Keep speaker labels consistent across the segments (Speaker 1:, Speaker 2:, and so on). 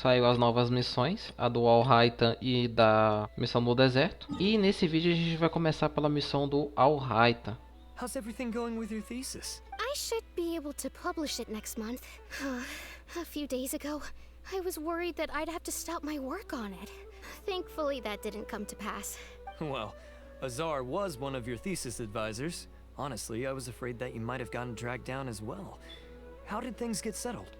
Speaker 1: Saiu as novas missões, a do Alhaitham e da missão no deserto. E nesse vídeo a gente vai começar pela missão do Alhaitham.
Speaker 2: How's everything going with your thesis?
Speaker 3: I should be able to publish it next month. A few days ago, I was worried that I'd have to stop my work on it. Thankfully, that didn't come to pass.
Speaker 2: Well, Azar was one of your thesis advisors. Honestly, I was afraid that you might have gotten dragged down as well. How did things get settled?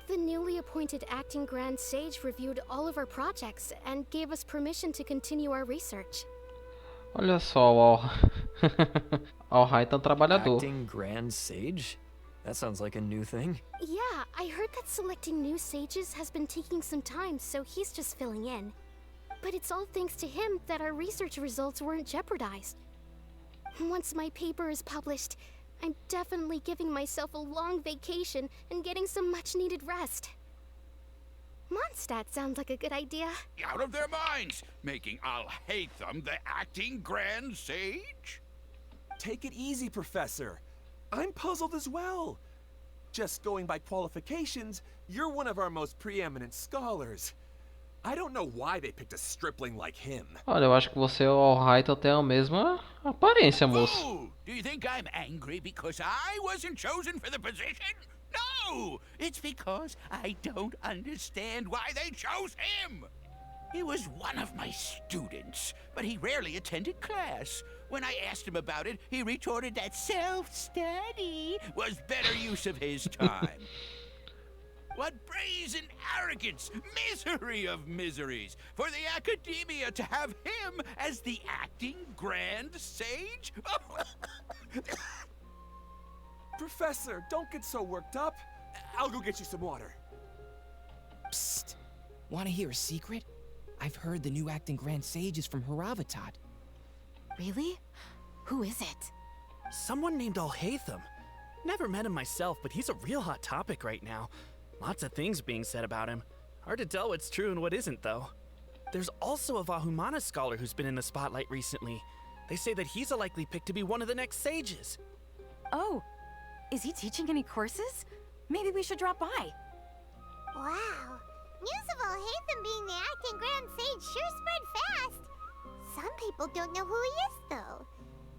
Speaker 3: The newly appointed acting Grand Sage reviewed all of our projects and gave us permission to continue our research.
Speaker 1: Olha só o Alhaitham trabalhador.
Speaker 2: Acting Grand Sage? That sounds like a new thing.
Speaker 3: Yeah, I heard that selecting new sages has been taking some time, so he's just filling in. But it's all thanks to him that our research results weren't jeopardized. Once my paper is published, I'm definitely giving myself a long vacation and getting some much-needed rest. Mondstadt sounds like a good idea.
Speaker 4: Out of their minds, making Alhaitham the acting Grand Sage?
Speaker 5: Take it easy, Professor. I'm puzzled as well. Just going by qualifications, you're one of our most preeminent scholars. I don't know why they picked a stripling like him.
Speaker 1: Olha, eu acho que você e o Alhaitham têm a mesma aparência, moço.
Speaker 4: Oh, do you think I'm angry because I wasn't chosen for the position? No! It's because I don't understand why they chose him! He was one of my students, but he rarely attended class. When I asked him about it, he retorted that self-study was better use of his time. What brazen arrogance, misery of miseries, for the academia to have him as the acting Grand Sage?
Speaker 5: Professor, don't get so worked up. I'll go get you some water.
Speaker 6: Psst. Want to hear a secret? I've heard the new acting Grand Sage is from Haravatat.
Speaker 7: Really? Who is it?
Speaker 8: Someone named Alhaitham. Never met him myself, but he's a real hot topic right now. Lots of things being said about him. Hard to tell what's true and what isn't, though. There's also a Vahumana scholar who's been in the spotlight recently. They say that he's a likely pick to be one of the next sages.
Speaker 7: Oh, is he teaching any courses? Maybe we should drop by.
Speaker 9: Wow. News of Alhaitham being the acting Grand Sage sure spread fast. Some people don't know who he is, though.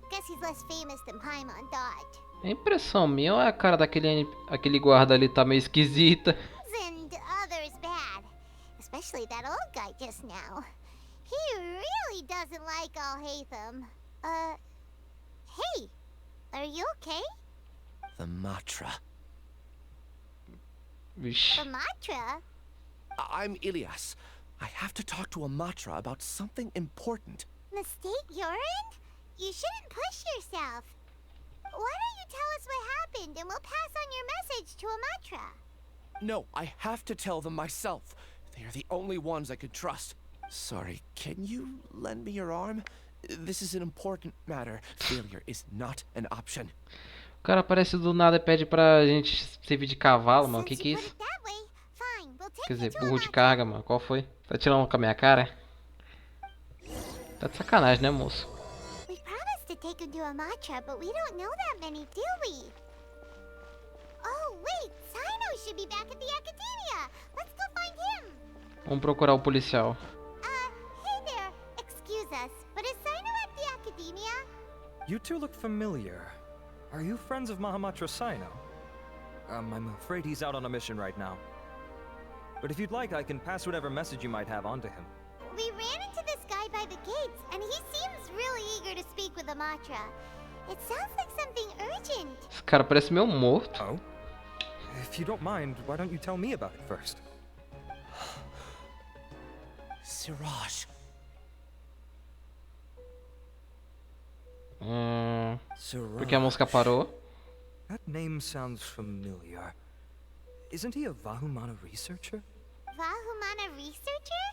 Speaker 9: Guess he's less famous than Paimon thought.
Speaker 1: A impressão minha ou é a cara aquele guarda ali tá meio esquisita?
Speaker 9: And others bad. Especially that old guy just now. He really doesn't like Alhaitham. Hey, are you okay?
Speaker 6: The Matra.
Speaker 1: Vixe.
Speaker 9: The Matra?
Speaker 10: I'm Ilias. I have to talk to a Matra about something important.
Speaker 9: The state you're in? You shouldn't push yourself. Why don't you tell us what happened and we'll pass on your message to a Matra?
Speaker 10: No, I have to tell them myself. They are the only ones I could trust. Sorry, can you lend me your arm? This is an important matter. Failure is not an option.
Speaker 1: O cara aparece do nada e pede pra gente servir de cavalo, mano. O que é isso? Quer dizer, burro de carga, mano. Qual foi? Tá tirando com a minha cara? Tá de sacanagem, né, moço?
Speaker 9: We promised to take him to a Matra, but we don't know that many, do we? Oh, wait, Sino should be back at the academia. Let's go find him.
Speaker 1: Vamos procurar o policial.
Speaker 9: Hey there. Excuse us, but is Sino at the academia?
Speaker 2: You two look familiar. Are you friends of Mahamatra Sino? I'm afraid he's out on a mission right now. But if you'd like, I can pass whatever message you might have on to him.
Speaker 9: We ran into this guy by the gates, and he seems really eager to speak with a Matra. It sounds like something urgent.
Speaker 1: Esse cara parece meio morto.
Speaker 2: Oh? If you don't mind, why don't you tell me about it first?
Speaker 10: Siraj.
Speaker 1: Porque a música parou.
Speaker 2: That name sounds familiar. Isn't he a Vahumana researcher?
Speaker 9: Vahumana researcher?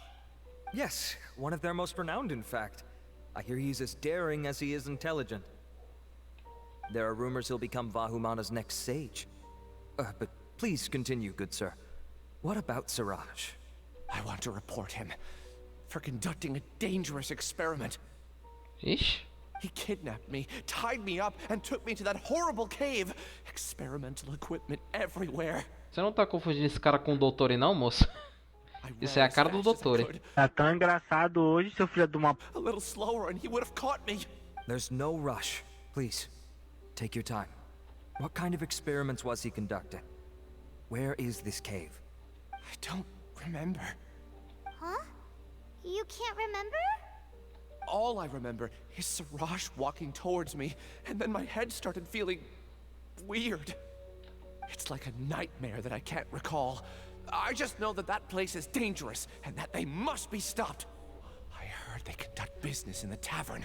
Speaker 2: Yes, one of their most renowned, in fact. I hear he's as daring as he is intelligent. There are rumors he'll become Vahumana's next sage. But please continue, good sir. What about Siraj?
Speaker 10: I want to report him for conducting a dangerous experiment.
Speaker 1: Ixi.
Speaker 10: He kidnapped me, tied me up, and took me to that horrible cave. Experimental equipment everywhere.
Speaker 1: Você não tá confundindo esse cara com o doutor aí não, moço? Isso é a cara do doutor, hein?
Speaker 11: Tá tão engraçado hoje, seu filho de uma...
Speaker 10: A little slower and he would have caught me.
Speaker 2: There's no rush. Please, take your time. What kind of experiments was he conducting? Where is this cave?
Speaker 10: I don't remember.
Speaker 9: Huh? You can't remember?
Speaker 10: All I remember is Siraj walking towards me, and then my head started feeling weird. It's like a nightmare that I can't recall. I just know that that place is dangerous, and that they must be stopped. I heard they conduct business in the tavern.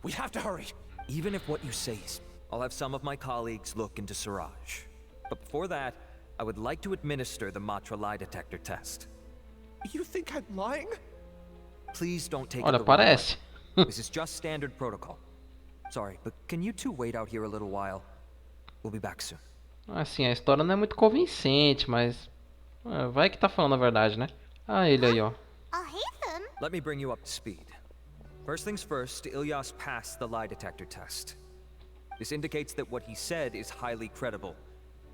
Speaker 10: We have to hurry.
Speaker 2: Even if what you say is, I'll have some of my colleagues look into Siraj. But before that, I would like to administer the Matra lie detector test.
Speaker 10: You think I'm lying?
Speaker 2: Please don't take it
Speaker 1: Olha,
Speaker 2: the wrong way.
Speaker 1: parece.
Speaker 2: This is just standard protocol. Sorry, but can you two wait out here a little while? We'll be back soon.
Speaker 1: Assim, a história não é muito convincente, mas... vai que tá falando a verdade, né? Ah, ele aí, ó.
Speaker 9: Alhaitham?
Speaker 2: Let me bring you up to speed. First things first, Ilyas passed the lie detector test. This indicates that what he said is highly credible.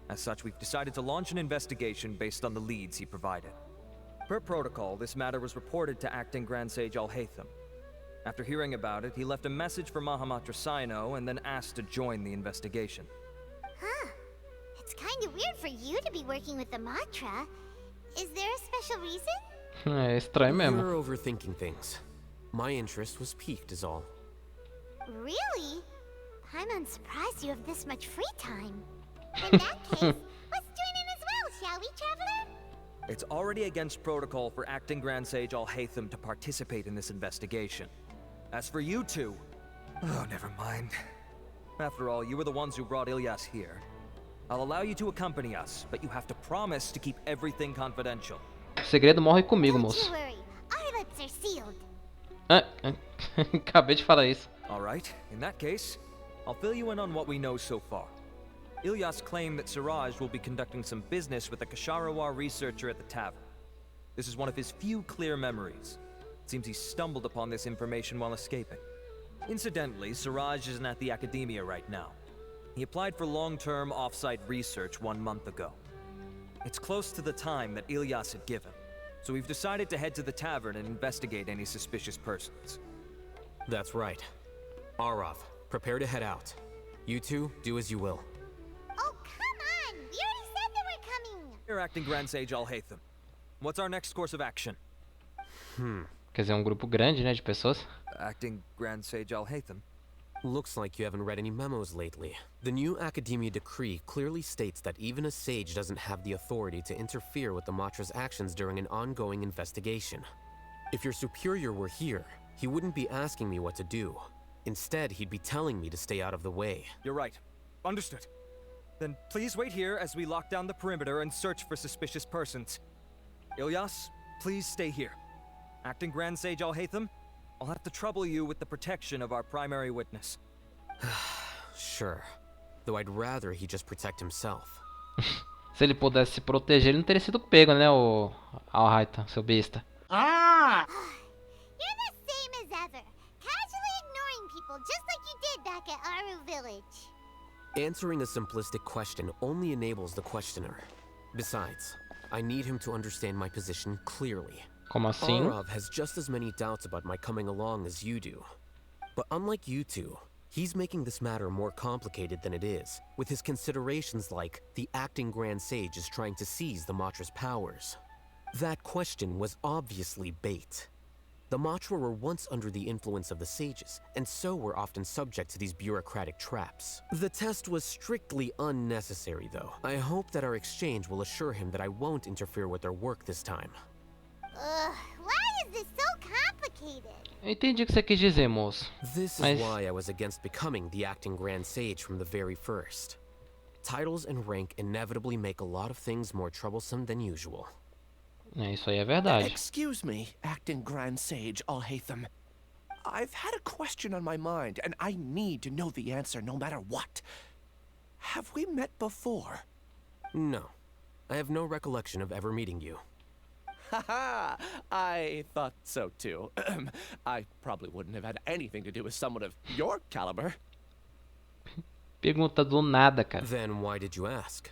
Speaker 2: As such, we've decided to launch an investigation based on the leads he provided. Per protocol, this matter was reported to Acting Grand Sage Alhaitham. After hearing about it, he left a message for Mahamatra Sino and then asked to join the investigation.
Speaker 9: Huh. It's kind of weird for you to be working with the Matra. Is there a special reason?
Speaker 1: É estranho mesmo.
Speaker 12: You're overthinking things. My interest was piqued is all.
Speaker 9: Really? I'm unsurprised you have this much free time. In that case, let's join in as well, shall we, Traveler?
Speaker 2: It's already against protocol for Acting Grand Sage Alhaitham to participate in this investigation. As for you two... Oh, never mind. After all, you were the ones who brought Ilyas here. I'll allow you to accompany us, but you have to promise to keep everything confidential.
Speaker 1: O segredo morre comigo,
Speaker 9: Don't
Speaker 1: moço.
Speaker 9: you worry, our lips are sealed.
Speaker 1: Acabei de falar isso.
Speaker 2: Alright, in that case, I'll fill you in on what we know so far. Ilyas claimed that Siraj will be conducting some business with a Kasharawar researcher at the tavern. This is one of his few clear memories. It seems he stumbled upon this information while escaping. Incidentally, Siraj isn't at the academia right now. He applied for long-term off-site research 1 month ago. It's close to the time that Ilyas had given, so we've decided to head to the tavern and investigate any suspicious persons.
Speaker 12: That's right. Arav, prepare to head out. You two, do as you will.
Speaker 9: Oh, come on! We already said that we're coming!
Speaker 2: You're Acting Grand Sage Alhaitham. What's our next course of action?
Speaker 1: Quer dizer, um grupo grande, né, de pessoas.
Speaker 2: Acting Grand Sage Alhaitham?
Speaker 12: Looks like you haven't read any memos lately. The new Academia decree clearly states that even a sage doesn't have the authority to interfere with the Matra's actions during an ongoing investigation. If your superior were here, he wouldn't be asking me what to do. Instead, he'd be telling me to stay out of the way.
Speaker 2: You're right. Understood. Then please wait here as we lock down the perimeter and search for suspicious persons. Ilyas, please stay here. Acting Grand Sage Alhaitham, I'll have to trouble you with the protection of our primary witness.
Speaker 12: Sure. Though I'd rather he just protect himself.
Speaker 1: Se ele pudesse se proteger, ele não teria sido pego, né, o Alhaitham, seu besta.
Speaker 9: You're the same as ever, casually ignoring people just like you did back at Aru Village.
Speaker 12: Answering a simplistic question only enables the questioner. Besides, I need him to understand my position clearly.
Speaker 1: Como assim?
Speaker 12: Arav has just as many doubts about my coming along as you do. But unlike you two, he's making this matter more complicated than it is, with his considerations like the acting Grand Sage is trying to seize the Matra's powers. That question was obviously bait. The Matra were once under the influence of the sages, and so were often subject to these bureaucratic traps. The test was strictly unnecessary, though. I hope that our exchange will assure him that I won't interfere with their work this time.
Speaker 9: Why is this so complicated?
Speaker 1: Eu entendi o que você quis dizer, moço.
Speaker 12: This
Speaker 1: Mas...
Speaker 12: is why I was against becoming the acting Grand Sage from the very first. Titles and rank inevitably make a lot of things more troublesome than usual.
Speaker 1: Isso aí é verdade.
Speaker 10: Excuse me, Acting Grand Sage Alhaitham. I've had a question on my mind, and I need to know the answer no matter what. Have we met before?
Speaker 12: No. I have no recollection of ever meeting you.
Speaker 10: Haha, I thought so too. I probably wouldn't have had anything to do with someone of your caliber.
Speaker 1: Pergunta do nada, cara.
Speaker 12: Then why did you ask?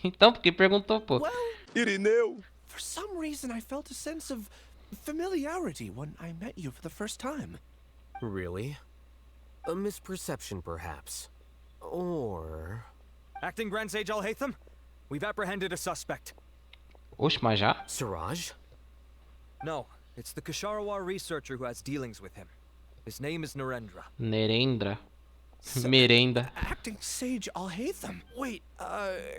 Speaker 1: Então, por que perguntou, pô?
Speaker 10: Well, Irineu. For some reason, I felt a sense of familiarity when I met you for the first time.
Speaker 12: Really? A misperception, perhaps. Or...
Speaker 2: Acting Grand Sage Alhaitham, we've apprehended a suspect.
Speaker 1: Oxe, mas já?
Speaker 12: Siraj?
Speaker 2: No, it's the Kasharawar researcher who has dealings with him. His name is Narendra.
Speaker 1: Nerendra. Merenda.
Speaker 10: Acting Sage Alhaitham. Wait,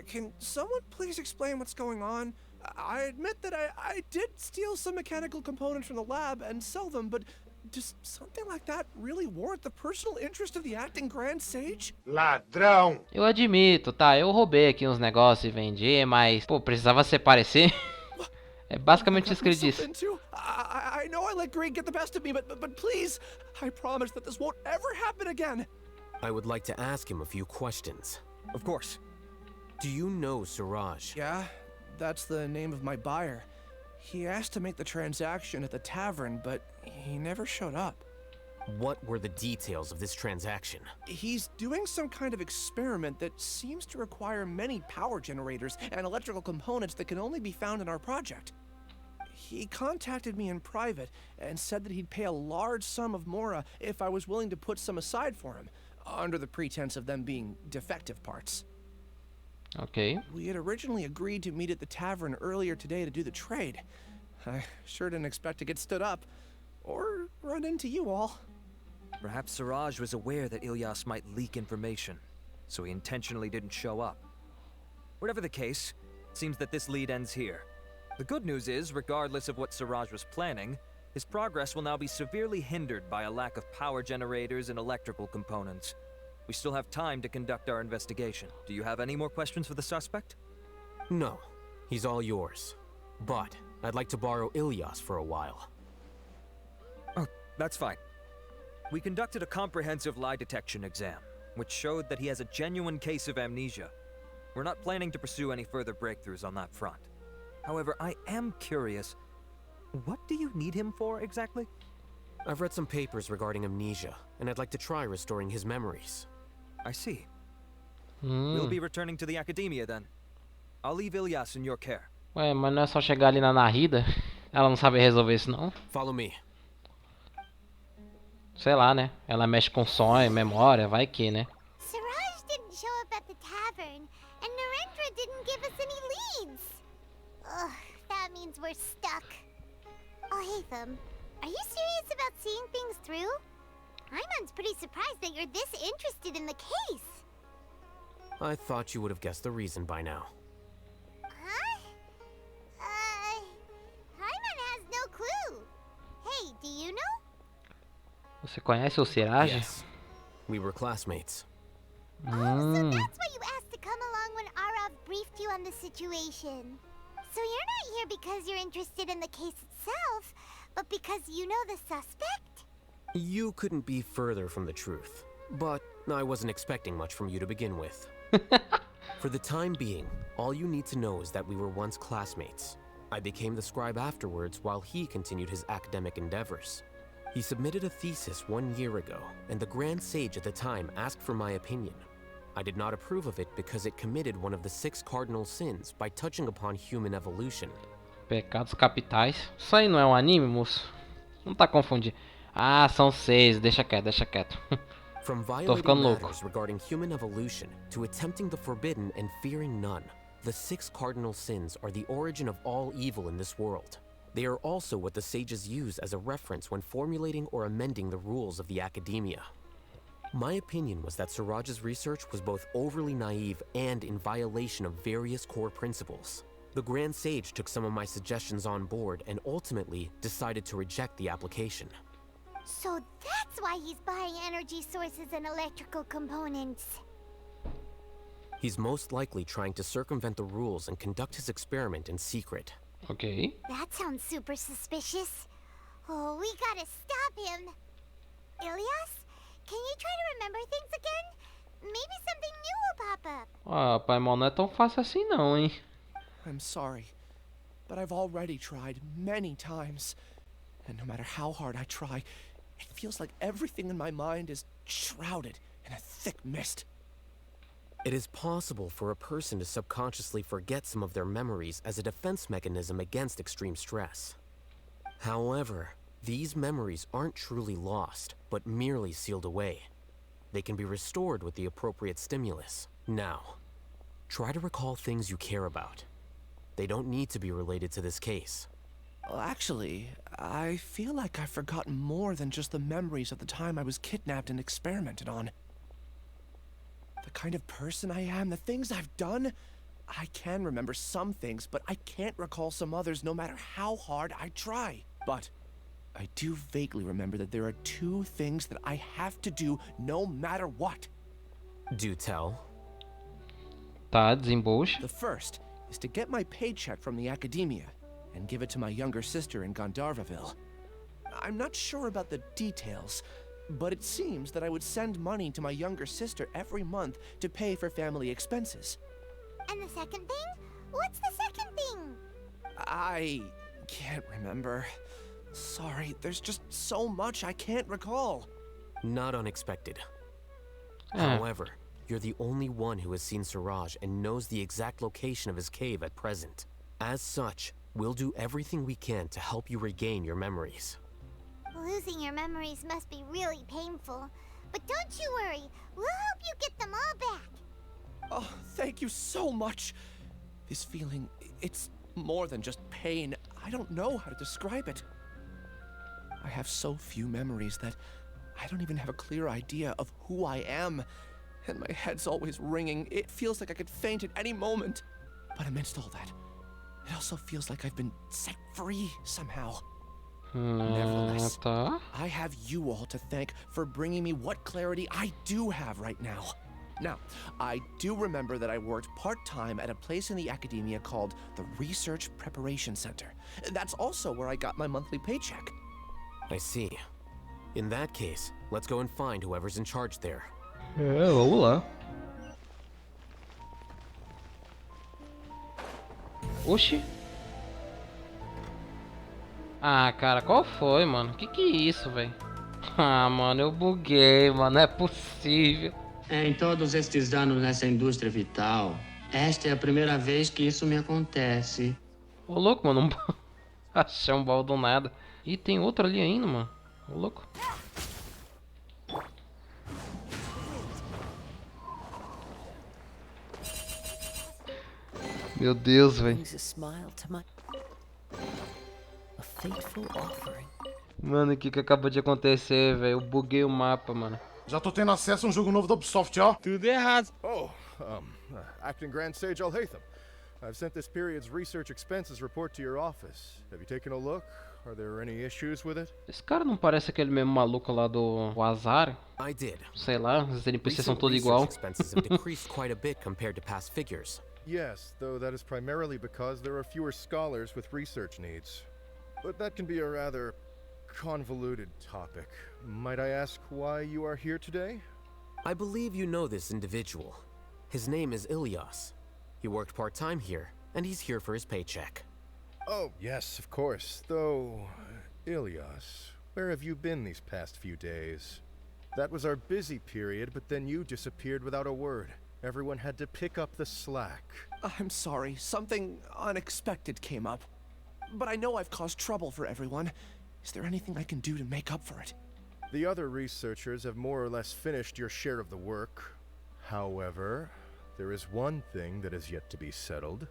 Speaker 10: can someone please explain what's going on? I admit that I did steal some mechanical components from the lab and sell them, but does something like that really warrant the personal interest of the Acting Grand Sage?
Speaker 11: Ladrão!
Speaker 1: Eu admito, tá? Eu roubei aqui uns negócios e vendi, mas... Pô, precisava se parecer. É basicamente isso que ele disse.
Speaker 10: I know I let greed get the best of me, but please, I promise that this won't ever happen again.
Speaker 12: I would like to ask him a few questions.
Speaker 2: Of course.
Speaker 12: Do you know Siraj?
Speaker 10: Yeah, that's the name of my buyer. He asked to make the transaction at the tavern, but he never showed up.
Speaker 12: What were the details of this transaction?
Speaker 10: He's doing some kind of experiment that seems to require many power generators and electrical components that can only be found in our project. He contacted me in private and said that he'd pay a large sum of Mora if I was willing to put some aside for him, under the pretense of them being defective parts.
Speaker 1: Ok.
Speaker 10: We had originally agreed to meet at the tavern earlier today to do the trade. I sure didn't expect to get stood up, or run into you all.
Speaker 2: Perhaps Siraj was aware that Ilyas might leak information, so he intentionally didn't show up. Whatever the case, it seems that this lead ends here. The good news is, regardless of what Siraj was planning, his progress will now be severely hindered by a lack of power generators and electrical components. We still have time to conduct our investigation. Do you have any more questions for the suspect?
Speaker 12: No. He's all yours. But I'd like to borrow Ilyas for a while.
Speaker 2: Oh, that's fine. We conducted a comprehensive lie detection exam, which showed that he has a genuine case of amnesia. We're not planning to pursue any further breakthroughs on that front. However, I am curious, what do you need him for exactly?
Speaker 12: I've read some papers regarding amnesia, and I'd like to try restoring his memories.
Speaker 2: I see. We'll be returning to the academia then. I'll leave Ilyas in your care.
Speaker 1: Ué, mas não é só chegar ali na Narida? Ela não sabe resolver isso não?
Speaker 12: Follow me.
Speaker 1: Sei lá, né? Ela mexe com sonho, memória, vai que, né?
Speaker 9: Siraj didn't show up at the tavern, and Narendra didn't give us any leads. Ugh, that means we're stuck. Alhaitham, are you serious about seeing things through? Iman's pretty surprised that you're this interested in the case.
Speaker 12: I thought you would have guessed the reason by now.
Speaker 9: Huh? Iman has no clue. Hey, do you know?
Speaker 1: Você conhece o Siraj?
Speaker 12: Yes. We were classmates.
Speaker 9: Oh, so that's why you asked to come along when Arav briefed you on the situation. So you're not here because you're interested in the case itself, but because you know the suspect?
Speaker 12: You couldn't be further from the truth. But I wasn't expecting much from you to begin with. For the time being, all you need to know is that we were once classmates. I became the scribe afterwards while he continued his academic endeavors. He submitted a thesis 1 year ago, and the Grand Sage at the time asked for my opinion. I did not approve of it because it committed one of the 6 cardinal sins by touching upon human evolution.
Speaker 1: Pecados capitais. Isso aí não é um anime, moço? Não tá confundindo. Ah, são 6. Deixa quieto, deixa quieto.
Speaker 12: From
Speaker 1: Tô
Speaker 12: violating
Speaker 1: ficando louco.
Speaker 12: matters regarding human evolution to attempting the forbidden and fearing none, the 6 cardinal sins are the origin of all evil in this world. They are also what the sages use as a reference when formulating or amending the rules of the academia. My opinion was that Siraj's research was both overly naive and in violation of various core principles. The Grand Sage took some of my suggestions on board and ultimately decided to reject the application.
Speaker 9: So that's why he's buying energy sources and electrical components.
Speaker 12: He's most likely trying to circumvent the rules and conduct his experiment in secret.
Speaker 1: Ok.
Speaker 9: That sounds super suspicious. Oh, we gotta stop him. Ilyas, can you try to remember things again? Maybe something new will pop up.
Speaker 1: Ah, Paimon, não é tão fácil assim não, hein?
Speaker 10: I'm sorry, but I've already tried many times. And no matter how hard I try, it feels like everything in my mind is shrouded in a thick mist.
Speaker 12: It is possible for a person to subconsciously forget some of their memories as a defense mechanism against extreme stress. However, these memories aren't truly lost, but merely sealed away. They can be restored with the appropriate stimulus. Now, try to recall things you care about. They don't need to be related to this case.
Speaker 10: Well, actually, I feel like I've forgotten more than just the memories of the time I was kidnapped and experimented on. The kind of person I am, the things I've done, I can remember some things, but I can't recall some others no matter how hard I try. But I do vaguely remember that there are 2 things that I have to do no matter what.
Speaker 12: Do tell.
Speaker 1: Tá, desembolse.
Speaker 10: The first is to get my paycheck from the academia and give it to my younger sister in Gandharvaville. I'm not sure about the details, but it seems that I would send money to my younger sister every month to pay for family expenses.
Speaker 9: And the second thing? What's the second thing?
Speaker 10: I can't remember. Sorry, there's just so much I can't recall.
Speaker 12: Not unexpected. However, you're the only one who has seen Suraj and knows the exact location of his cave at present. As such, we'll do everything we can to help you regain your memories.
Speaker 9: Losing your memories must be really painful. But don't you worry, we'll help you get them all back.
Speaker 10: Oh, thank you so much. This feeling, it's more than just pain. I don't know how to describe it. I have so few memories that I don't even have a clear idea of who I am. And my head's always ringing. It feels like I could faint at any moment. But amidst all that, it also feels like I've been set free somehow. Nevertheless, I have you all to thank for bringing me what clarity I do have right now. Now, I do remember that I worked part-time at a place in the academia called the Research Preparation Center. That's also where I got my monthly paycheck.
Speaker 12: I see. In that case, let's go and find whoever's in charge there.
Speaker 1: Vamos lá. Oxi. Ah, cara, qual foi, mano? Que é isso, velho? Ah, mano, eu buguei, mano. Não é possível.
Speaker 13: Em todos estes anos nessa indústria vital, esta é a primeira vez que isso me acontece.
Speaker 1: Ô, louco, mano. Achei um baú do nada. E tem outro ali ainda, mano. Ô, louco. Meu Deus, velho. Mano, o que acabou de acontecer, velho? Eu buguei o mapa, mano.
Speaker 14: Já tô tendo acesso a um jogo novo da Ubisoft, ó.
Speaker 15: Tudo errado.
Speaker 16: Oh, Acting Grand Sage Alhaitham. I've sent this period's research expenses report to your office. Have you taken a look? Are there any issues with it?
Speaker 1: Esse cara não parece aquele mesmo maluco lá do Azar?
Speaker 12: I did.
Speaker 1: Sei lá, os NPC são todos igual.
Speaker 12: Expenses have decreased quite a bit compared to past figures.
Speaker 16: Yes, though that is primarily because there are fewer scholars with research needs. But that can be a rather convoluted topic. Might I ask why you are here today?
Speaker 12: I believe you know this individual. His name is Ilyas. He worked part-time here, and he's here for his paycheck.
Speaker 16: Oh, yes, of course. Though, Ilyas, where have you been these past few days? That was our busy period, but then you disappeared without a word. Everyone had to pick up the slack.
Speaker 10: I'm sorry, something unexpected came up. But I know I've caused trouble for everyone. Is there anything I can do to make up for it?
Speaker 16: The other researchers have more or less finished your share of the work. However, there is one thing that is yet to be settled.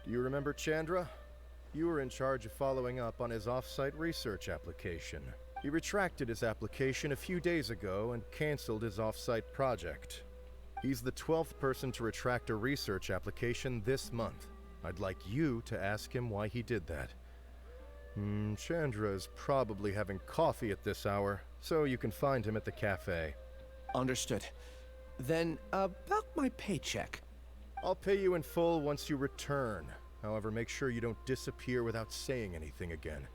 Speaker 16: Do you remember Chandra? You were in charge of following up on his off-site research application. He retracted his application a few days ago and canceled his off-site project. He's the 12th person to retract a research application this month. I'd like you to ask him why he did that. Chandra is probably having coffee at this hour, so you can find him at the cafe.
Speaker 10: Understood. Then, about my paycheck.
Speaker 16: I'll pay you in full once you return. However, make sure you don't disappear without saying anything again.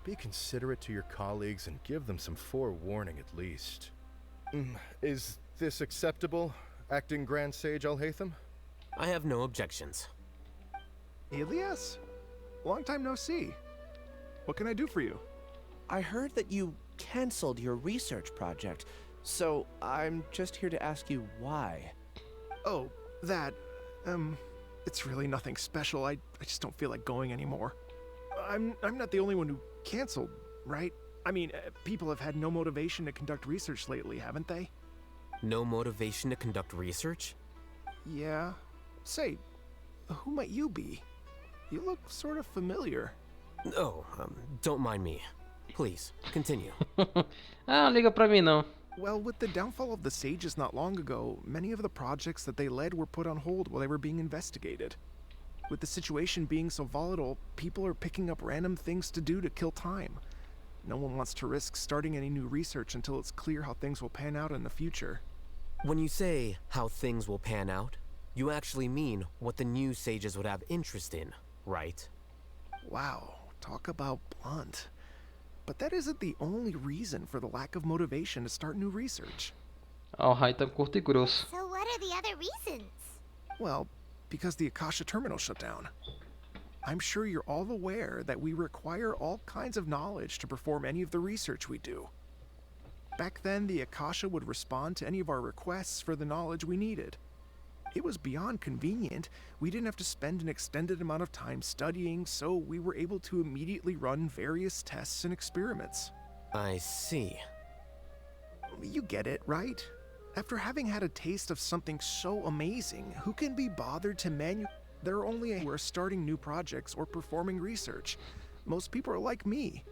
Speaker 16: Be considerate to your colleagues and give them some forewarning at least. Is this acceptable, Acting Grand Sage Alhaitham?
Speaker 12: I have no objections.
Speaker 17: Ilyas? Long time no see. What can I do for you?
Speaker 10: I heard that you canceled your research project, so I'm just here to ask you why.
Speaker 17: Oh, that, it's really nothing special. I just don't feel like going anymore. I'm not the only one who canceled, right? I mean, people have had no motivation to conduct research lately, haven't they?
Speaker 12: No motivation to conduct research?
Speaker 17: Yeah. Say, who might you be? You look sort of familiar.
Speaker 12: Oh, don't mind me. Please, continue.
Speaker 1: Ah, não liga pra mim não.
Speaker 17: Well, with the downfall of the sages not long ago, many of the projects that they led were put on hold while they were being investigated. With the situation being so volatile, people are picking up random things to do to kill time. No one wants to risk starting any new research until it's clear how things will pan out in the future.
Speaker 12: When you say how things will pan out, you actually mean what the new sages would have interest in, right?
Speaker 17: Wow, talk about blunt. But that isn't the only reason for the lack of motivation to start new research.
Speaker 1: Alhaitham curto e grosso.
Speaker 9: So what are the other reasons?
Speaker 17: Well, because the Akasha terminal shut down. I'm sure you're all aware that we require all kinds of knowledge to perform any of the research we do. Back then, the Akasha would respond to any of our requests for the knowledge we needed. It was beyond convenient. We didn't have to spend an extended amount of time studying, so we were able to immediately run various tests and experiments.
Speaker 12: I see.
Speaker 17: You get it, right? After having had a taste of something so amazing, who can be bothered to There are only who are starting new projects or performing research. Most people are like me,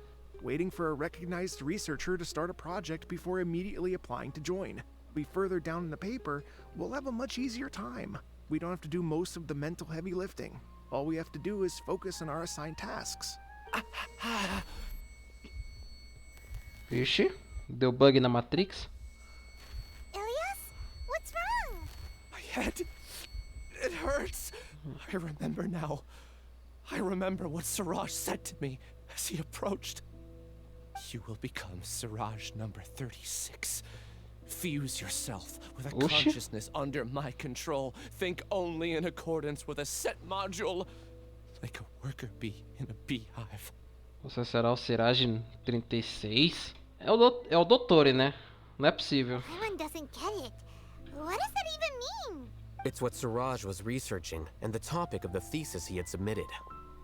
Speaker 17: waiting for a recognized researcher to start a project before immediately applying to join. Be further down in the paper, we'll have a much easier time. We don't have to do most of the mental heavy lifting. All we have to do is focus on our assigned tasks.
Speaker 1: Vixe, deu bug na Matrix?
Speaker 9: Ilias? What's wrong?
Speaker 10: My head. It hurts. I remember now. I remember what Siraj said to me as he approached. You will become Siraj number 36. Fuse yourself with a consciousness under my control. Think only in accordance with a set module, like a worker bee in a beehive.
Speaker 1: Você será o Siraj 36? É o Dottore, né? Não é possível.
Speaker 9: Everyone doesn't get it. What does that even mean?
Speaker 12: It's what Siraj was researching and the topic of the thesis he had submitted.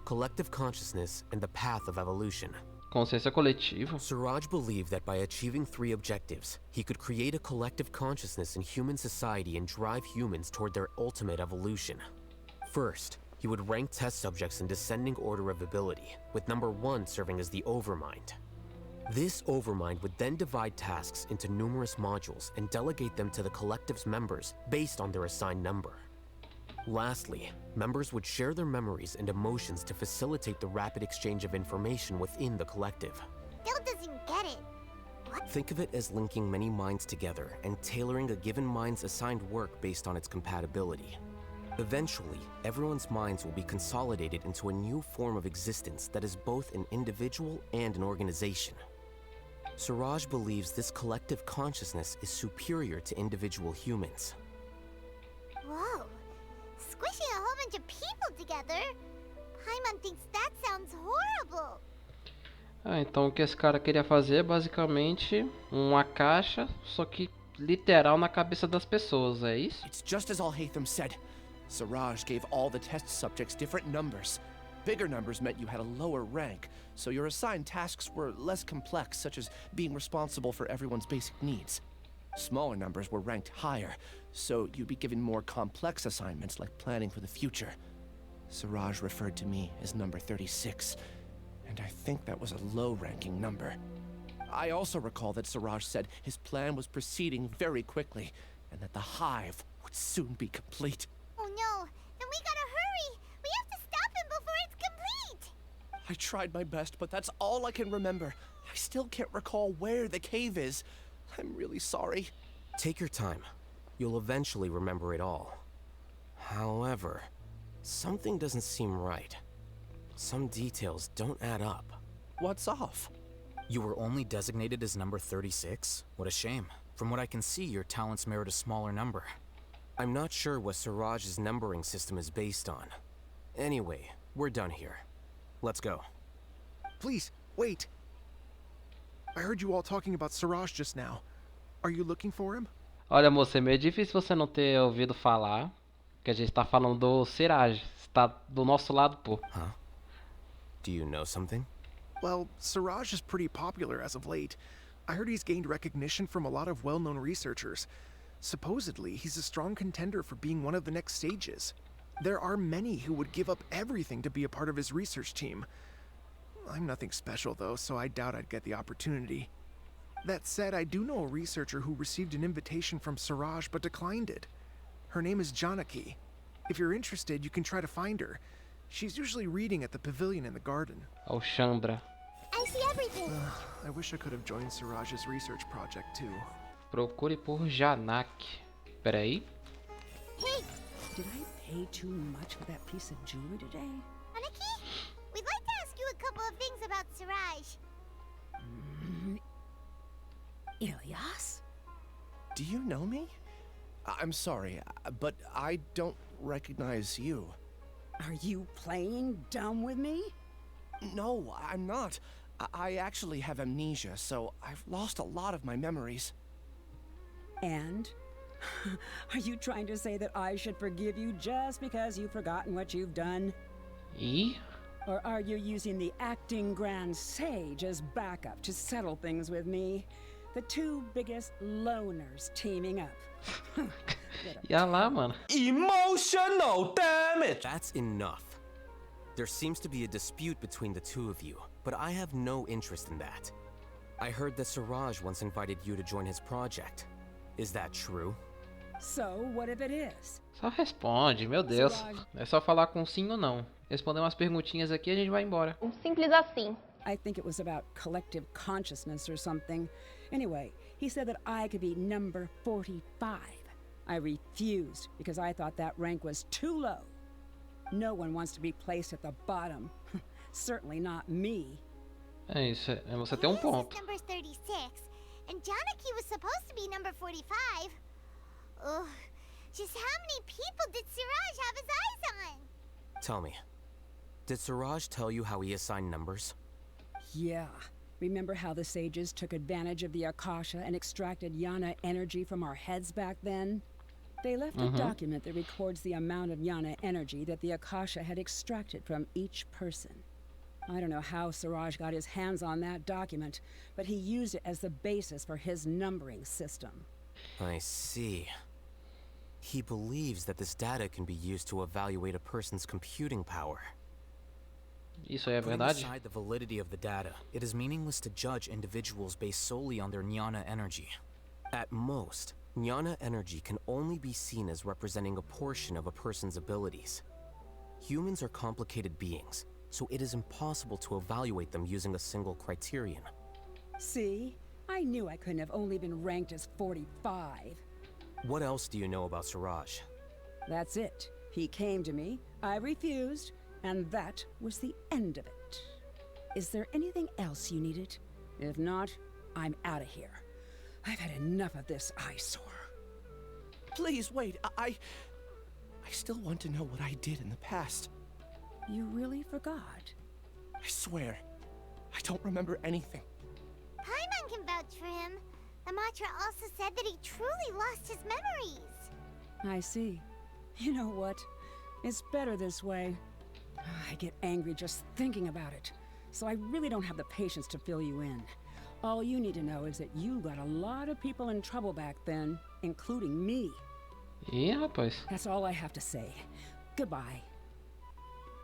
Speaker 12: Collective consciousness and the path of evolution.
Speaker 1: Consciência coletiva.
Speaker 12: Siraj believed that by achieving 3 objectives, he could create a collective consciousness in human society and drive humans toward their ultimate evolution. First, he would rank test subjects in descending order of ability, with number 1 serving as the Overmind. This Overmind would then divide tasks into numerous modules and delegate them to the collective's members based on their assigned number. Lastly, members would share their memories and emotions to facilitate the rapid exchange of information within the collective.
Speaker 9: Still doesn't get it. What?
Speaker 12: Think of it as linking many minds together and tailoring a given mind's assigned work based on its compatibility. Eventually, everyone's minds will be consolidated into a new form of existence that is both an individual and an organization. Siraj believes this collective consciousness is superior to individual humans.
Speaker 9: Whoa. Squishing a whole bunch of people together? Paimon thinks that sounds horrible.
Speaker 1: Ah, então o que esse cara queria fazer é basicamente uma caixa, só que literal na cabeça das pessoas, é isso?
Speaker 10: It's just as Alhaitham said. Siraj gave all the test subjects different numbers. Bigger numbers meant you had a lower rank, so your assigned tasks were less complex, such as being responsible for everyone's basic needs. Smaller numbers were ranked higher, so you'd be given more complex assignments like planning for the future. Siraj referred to me as number 36, and I think that was a low-ranking number. I also recall that Siraj said his plan was proceeding very quickly, and that the hive would soon be complete.
Speaker 9: Oh no, then we gotta hurry! We have to stop him before it's complete!
Speaker 10: I tried my best, but that's all I can remember. I still can't recall where the cave is. I'm really sorry.
Speaker 12: Take your time. You'll eventually remember it all. However, something doesn't seem right. Some details don't add up.
Speaker 10: What's off?
Speaker 15: You were only designated as number 36? What a shame. From what I can see, your talents merit a smaller number.
Speaker 12: I'm not sure what Siraj's numbering system is based on. Anyway, we're done here. Let's go.
Speaker 17: Please, wait. I heard you all talking about Siraj just now. Are you looking for him?
Speaker 1: Olha, moça, é meio difícil você não ter ouvido falar que a gente tá falando do Siraj. Está do nosso lado, pô.
Speaker 12: Huh? Do you know something?
Speaker 17: Well, Siraj is pretty popular as of late. I heard he's gained recognition from a lot of well-known researchers. Supposedly, he's a strong contender for being one of the next sages. There are many who would give up everything to be a part of his research team. I'm nothing special though, so I doubt I'd get the opportunity. That said, I do know a researcher who received an invitation from Siraj but declined it. Her name is Janaki. If you're interested, you can try to find her. She's usually reading at the pavilion in the garden.
Speaker 1: Oh, Chandra.
Speaker 9: I see everything.
Speaker 17: I wish I could have joined Siraj's research project too.
Speaker 1: Procure por Janak. Pera aí.
Speaker 9: Hey,
Speaker 18: Did I pay too much for that piece of jewelry today?
Speaker 9: Anaki, we'd like to ask you a couple of things about Siraj.
Speaker 18: Ilyas?
Speaker 10: Do you know me? I'm sorry, but I don't recognize you.
Speaker 18: Are you playing dumb with me?
Speaker 10: No, I'm not. I actually have amnesia, so I've lost a lot of my memories.
Speaker 18: And? Are you trying to say that I should forgive you just because you've forgotten what you've done?
Speaker 1: E?
Speaker 18: Or are you using the acting Grand Sage as backup to settle things with me? The two biggest loners teaming up.
Speaker 1: Ya lá, mano.
Speaker 12: Emotional damage! That's enough. There seems to be a dispute between the two of you, but I have no interest in that. I heard that Siraj once invited you to join his project. Is that true?
Speaker 18: So, what if it is?
Speaker 1: Só responde, meu Deus. É só falar com sim ou não. Responder umas perguntinhas aqui e a gente vai embora.
Speaker 19: Simples assim.
Speaker 18: I think it was about collective consciousness or something. Anyway, he said that I could be number 45. I refused because I thought that rank was too low. No one wants to be placed at the bottom. Certainly not me.
Speaker 1: É isso, você tem ponto.
Speaker 9: Number 36, and Janaki was supposed to be number 45. Ugh, just how many people did Siraj have his eyes on?
Speaker 12: Tell me, did Siraj tell you how he assigned numbers?
Speaker 18: Yeah. Remember how the sages took advantage of the Akasha and extracted Yana energy from our heads back then? They left a document that records the amount of Yana energy that the Akasha had extracted from each person. I don't know how Siraj got his hands on that document, but he used it as the basis for his numbering system.
Speaker 12: I see. He believes that this data can be used to evaluate a person's computing power.
Speaker 1: Isso é
Speaker 15: Putting
Speaker 1: verdade?
Speaker 15: aside the validity of the data, it is meaningless to judge individuals based solely on their jnana energy.
Speaker 12: At most, jnana energy can only be seen as representing a portion of a person's abilities. Humans are complicated beings, so it is impossible to evaluate them using a single criterion.
Speaker 18: See? I knew I couldn't have only been ranked as 45.
Speaker 12: What else do you know about Siraj?
Speaker 18: That's it. He came to me, I refused, and that was the end of it. Is there anything else you needed? If not, I'm out of here. I've had enough of this eyesore.
Speaker 10: Please wait, I still want to know what I did in the past.
Speaker 18: You really forgot?
Speaker 10: I swear, I don't remember anything.
Speaker 9: Paimon can vouch for him. The Matra also said that he truly lost his memories.
Speaker 18: I see. You know what? It's better this way. I get angry just thinking about it, so I really don't have the patience to fill you in. All you need to know is that you got a lot of people in trouble back then, including me.
Speaker 1: Ih, rapaz.
Speaker 18: That's all I have to say. Goodbye.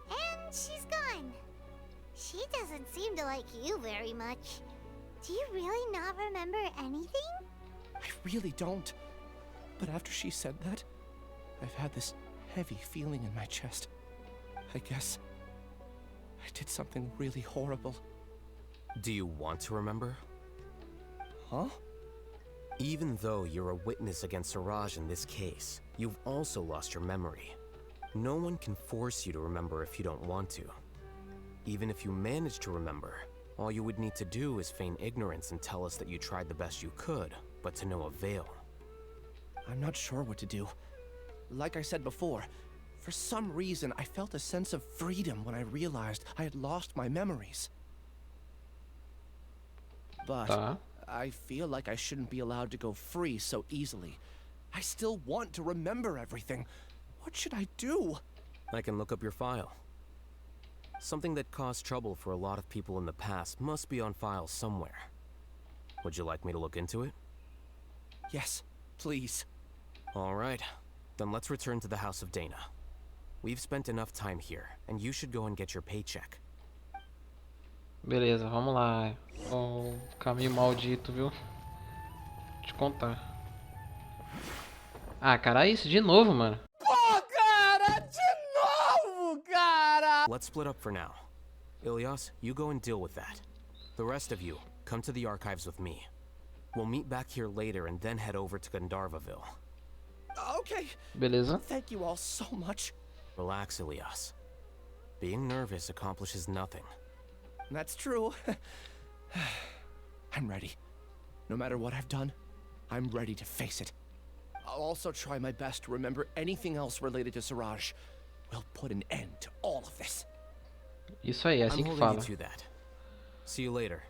Speaker 9: And she's gone. She doesn't seem to like you very much. Do you really not remember anything?
Speaker 10: I really don't. But after she said that, I've had this heavy feeling in my chest. I guess I did something really horrible.
Speaker 12: Do you want to remember?
Speaker 10: Huh?
Speaker 12: Even though you're a witness against Siraj in this case, you've also lost your memory. No one can force you to remember if you don't want to. Even if you manage to remember, all you would need to do is feign ignorance and tell us that you tried the best you could, but to no avail.
Speaker 10: I'm not sure what to do. Like I said before, for some reason I felt a sense of freedom when I realized I had lost my memories. But I feel like I shouldn't be allowed to go free so easily. I still want to remember everything. What should I do?
Speaker 12: I can look up your file. Something that caused trouble for a lot of people in the past must be on file somewhere. Would you like me to look into it?
Speaker 10: Yes, please.
Speaker 12: All right. Then let's return to the House of Dana. We've spent enough time here, and you should go and get your paycheck.
Speaker 1: Beleza, vamos lá. O caminho maldito, viu? Vou te contar. Ah, cara, é isso de novo, mano.
Speaker 10: Pô, cara, de novo, cara!
Speaker 12: Let's split up for now. Ilias, you go and deal with that. The rest of you, come to the archives with me. We'll meet back here later and then head over to Gandharvaville.
Speaker 10: Okay.
Speaker 1: Beleza.
Speaker 10: Thank you all so much.
Speaker 12: Relax, Ilias. Being nervous accomplishes nothing.
Speaker 10: That's true. I'm ready. No matter what I've done, I'm ready to face it. I'll also try my best to remember anything else related to Suraj. We'll put an end to all of this.
Speaker 1: Isso aí, é assim que
Speaker 12: I'm
Speaker 1: fala.
Speaker 12: holding you to that. See you later.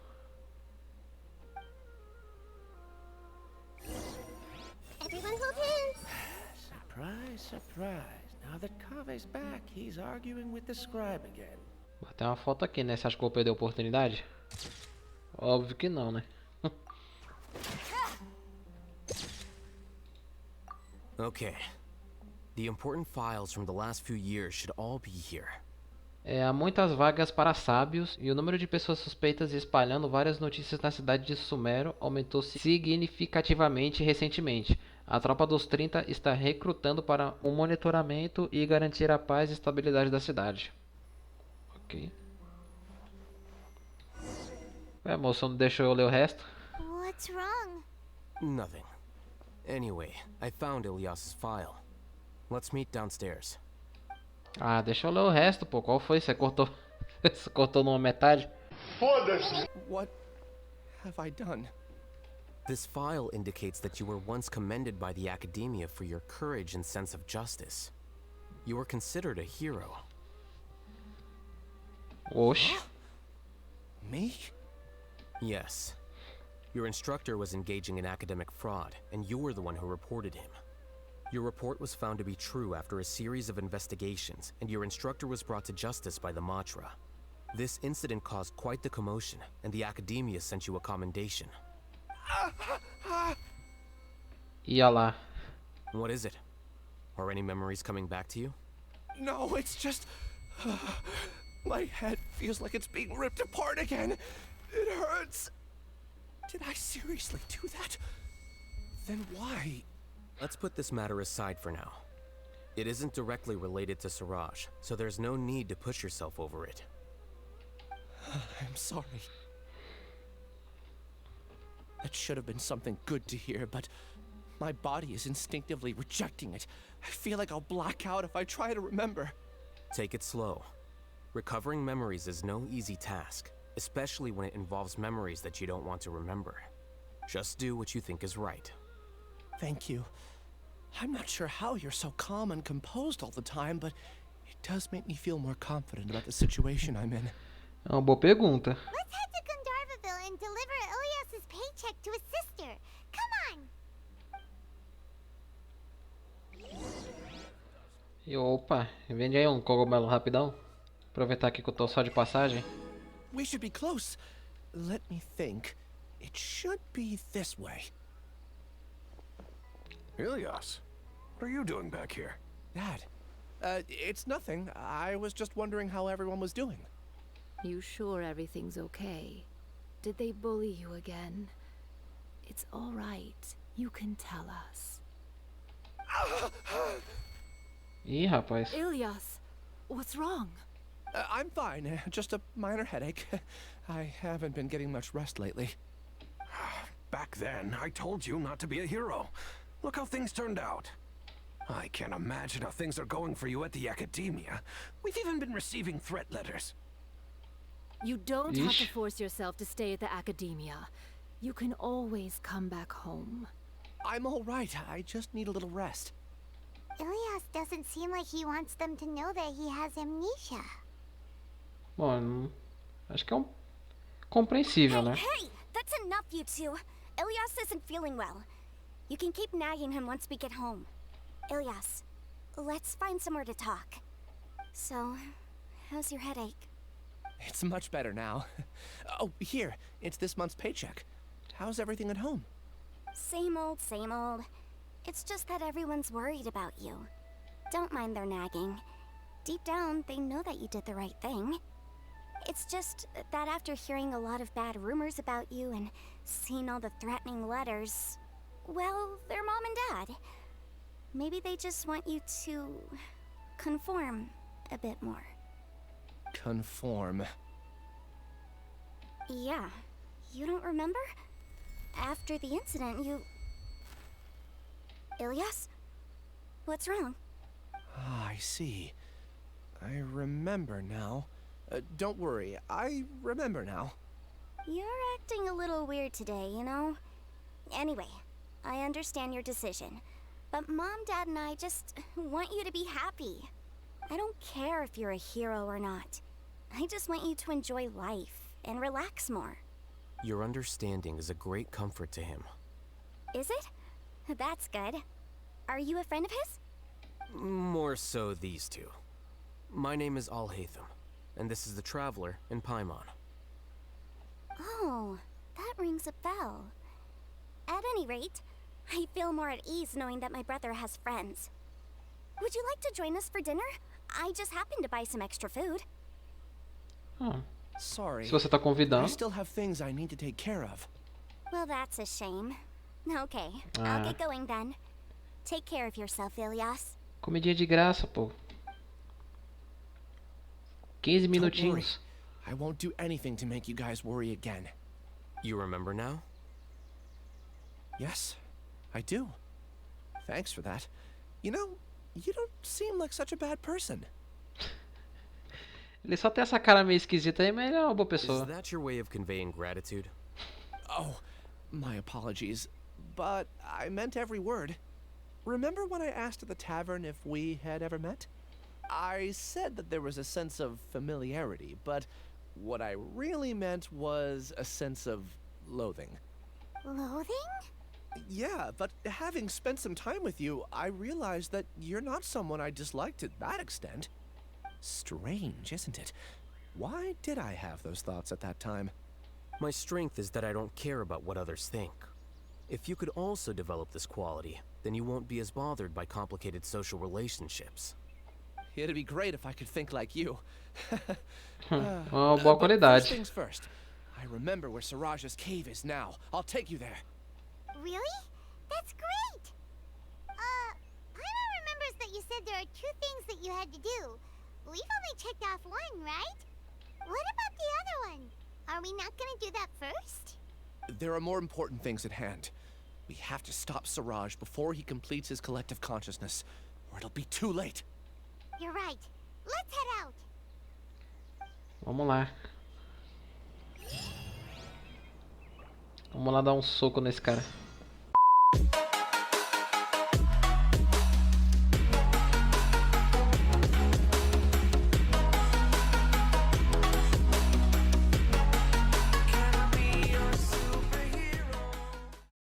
Speaker 9: Everyone hold hands.
Speaker 19: Surprise, surprise. Now that Kave's back, he's arguing with the scribe again.
Speaker 1: Tem uma foto aqui, né? Você acha que eu vou perder a oportunidade? Óbvio que não, né?
Speaker 12: Okay. The important files from the last few years should all be here.
Speaker 1: Há muitas vagas para sábios e o número de pessoas suspeitas espalhando várias notícias na cidade de Sumero aumentou significativamente recentemente. A tropa dos 30 está recrutando para um monitoramento e garantir a paz e estabilidade da cidade. Ok. Ué, moço, não deixou eu ler o resto?
Speaker 9: What's wrong?
Speaker 12: Nothing. Anyway, I found Ilias's file. Let's meet downstairs.
Speaker 1: Ah, deixa eu ler o resto, pô. Qual foi? Você cortou... Você cortou numa metade?
Speaker 10: Foda-se! What have I done?
Speaker 12: This file indicates that you were once commended by the academia for your courage and sense of justice. You were considered a hero.
Speaker 1: Oxe.
Speaker 10: Me?
Speaker 12: Yes. Your instructor was engaging in academic fraud, and you were the one who reported him. Your report was found to be true after a series of investigations, and your instructor was brought to justice by the Matra. This incident caused quite the commotion, and the academia sent you a commendation.
Speaker 1: E lá.
Speaker 12: What is it? Are any memories coming back to you?
Speaker 10: No, it's just... my head feels like it's being ripped apart again. It hurts. Did I seriously do that? Then why?
Speaker 12: Let's put this matter aside for now. It isn't directly related to Suraj, so there's no need to push yourself over it.
Speaker 10: I'm sorry. That should have been something good to hear, but my body is instinctively rejecting it. I feel like I'll black out if I try to remember.
Speaker 12: Take it slow. Recovering memories is no easy task, especially when it involves memories that you don't want to remember. Just do what you think is right.
Speaker 10: Thank you. I'm not sure how you're so calm and composed all the time, but it does make me feel more confident about the situation I'm in.
Speaker 1: É uma boa pergunta.
Speaker 9: Let's head to Gandharvaville and deliver Ilias's paycheck to his sister. Come on!
Speaker 1: E opa, vende aí um cogumelo rapidão. Aproveitar aqui que eu tô só de passagem.
Speaker 10: We should be close. Let me think. It should be this way.
Speaker 16: Ilias, what are you doing back here?
Speaker 10: Dad, it's nothing. I was just wondering how everyone was doing.
Speaker 20: You sure everything's okay? Did they bully you again? It's all right. You can tell us.
Speaker 1: Ih, rapaz.
Speaker 20: Ilias, what's wrong?
Speaker 10: I'm fine. Just a minor headache. I haven't been getting much rest lately.
Speaker 14: Back then, I told you not to be a hero. Look how things turned out. I can't imagine how things are going for you at the academia. We've even been receiving threat letters.
Speaker 20: You don't have to force yourself to stay at the academia. You can always come back home.
Speaker 10: I'm all right. I just need a little rest.
Speaker 9: Ilias doesn't seem like he wants them to know that he has amnesia.
Speaker 1: Bom, acho que é compreensível, né?
Speaker 9: Hey, that's enough, you two.
Speaker 21: Ilyas isn't feeling well. You can keep nagging him once we get home. Ilyas, let's find somewhere to talk. So, how's your headache?
Speaker 10: It's much better now. Oh, here, it's this month's paycheck. How's everything at home?
Speaker 21: Same old, same old. It's just that everyone's worried about you. Don't mind their nagging. Deep down, they know that you did the right thing. It's just that after hearing a lot of bad rumors about you and seeing all the threatening letters, well, they're mom and dad. Maybe they just want you to conform a bit more.
Speaker 10: Conform.
Speaker 21: Yeah. You don't remember? After the incident, you... Ilyas? What's wrong?
Speaker 10: Ah, I see. I remember now. Don't worry, I remember now.
Speaker 21: You're acting a little weird today, you know? Anyway, I understand your decision. But Mom, Dad, and I just want you to be happy. I don't care if you're a hero or not. I just want you to enjoy life and relax more.
Speaker 12: Your understanding is a great comfort to him.
Speaker 21: Is it? That's good. Are you a friend of his?
Speaker 12: More so these two. My name is Alhaitham, and this is the Traveler in Paimon.
Speaker 21: Oh, that rings a bell. At any rate, I feel more at ease knowing that my brother has friends. Would you like to join us for dinner? I just happened to buy some extra food.
Speaker 10: Sorry.
Speaker 1: Se você tá convidando.
Speaker 10: I still have things I need to take care of.
Speaker 21: Well, that's a shame. Okay, I'll get going then. Take care of yourself, Ilyas.
Speaker 1: Comidinha de graça, pô. 15 minutinhos.
Speaker 10: I won't do anything to make you guys worry again.
Speaker 12: You remember now?
Speaker 10: Yes, I do. Thanks for that. You know, you don't seem like such a bad person.
Speaker 1: Ele só tem essa cara meio esquisita aí, mas ele é uma boa pessoa.
Speaker 12: Is that your way of conveying gratitude?
Speaker 10: Oh, my apologies. But I meant every word. Remember when I asked at the tavern if we had ever met? I said that there was a sense of familiarity, but what I really meant was a sense of loathing.
Speaker 9: Loathing?
Speaker 10: Yeah, but having spent some time with you, I realized that you're not someone I dislike to that extent. Strange, isn't it? Why did I have those thoughts at that time?
Speaker 12: My strength is that I don't care about what others think. If you could also develop this quality, then you won't be as bothered by complicated social relationships.
Speaker 10: It'd be great if I could think like you.
Speaker 1: Boa
Speaker 10: But
Speaker 1: qualidade.
Speaker 10: first things first. I remember where Siraj's cave is now. I'll take you there.
Speaker 9: Really? That's great! Paimon remembers that you said there are 2 things that you had to do. We've only checked off 1, right? What about the other one? Are we not gonna do that first?
Speaker 10: There are more important things at hand. We have to stop Siraj before he completes his collective consciousness, or it'll be too late.
Speaker 9: You're right. Let's head out.
Speaker 1: Vamos lá. Vamos lá dar um soco nesse cara.